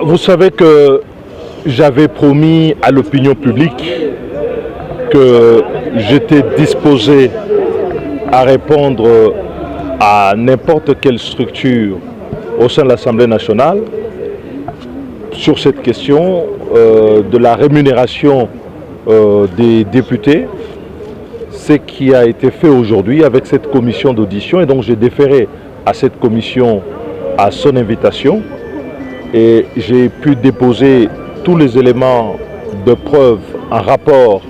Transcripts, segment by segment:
Vous savez que j'avais promis à l'opinion publique que j'étais disposé à répondre à n'importe quelle structure au sein de l'Assemblée nationale sur cette question de la rémunération des députés. Ce qui a été fait aujourd'hui avec cette commission d'audition, et donc j'ai déféré à cette commission à son invitation et j'ai pu déposer tous les éléments de preuve en rapport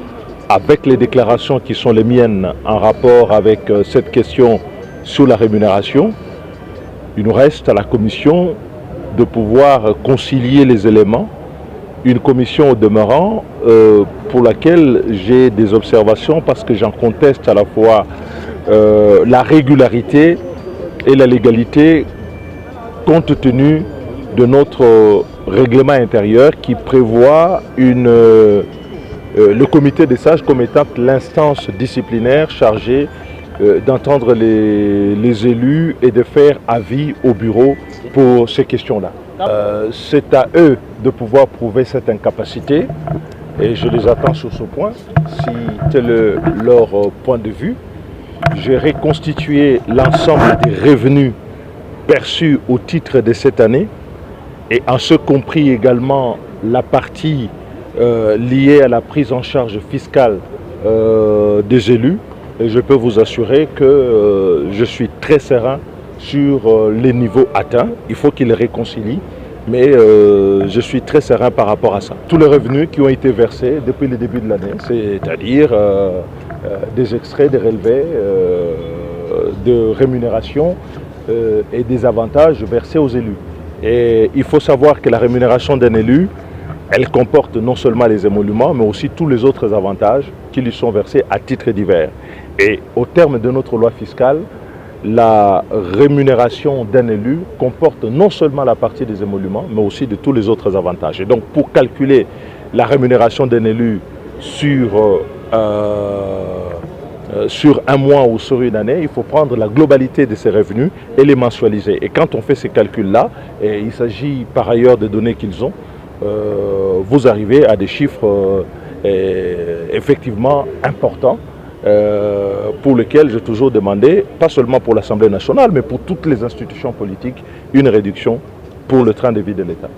avec les déclarations qui sont les miennes en rapport avec cette question sur la rémunération. Il nous reste à la commission de pouvoir concilier les éléments. Une commission au demeurant pour laquelle j'ai des observations parce que j'en conteste à la fois la régularité et la légalité compte tenu de notre règlement intérieur qui prévoit le comité des sages comme étant l'instance disciplinaire chargée d'entendre les élus et de faire avis au bureau pour ces questions-là. C'est à eux de pouvoir prouver cette incapacité et je les attends sur ce point. Si tel est leur point de vue, j'ai reconstitué l'ensemble des revenus perçus au titre de cette année et en ce compris également la partie liée à la prise en charge fiscale des élus. Et je peux vous assurer que je suis très serein sur les niveaux atteints. Il faut qu'ils réconcilient, mais je suis très serein par rapport à ça. Tous les revenus qui ont été versés depuis le début de l'année, c'est-à-dire des extraits, des relevés de rémunération et des avantages versés aux élus. Et il faut savoir que la rémunération d'un élu, elle comporte non seulement les émoluments, mais aussi tous les autres avantages qui lui sont versés à titre divers. Et au terme de notre loi fiscale, la rémunération d'un élu comporte non seulement la partie des émoluments, mais aussi de tous les autres avantages. Et donc pour calculer la rémunération d'un élu sur un mois ou sur une année, il faut prendre la globalité de ses revenus et les mensualiser. Et quand on fait ces calculs-là, et il s'agit par ailleurs des données qu'ils ont, vous arrivez à des chiffres effectivement importants pour lesquels j'ai toujours demandé, pas seulement pour l'Assemblée nationale, mais pour toutes les institutions politiques, une réduction pour le train de vie de l'État.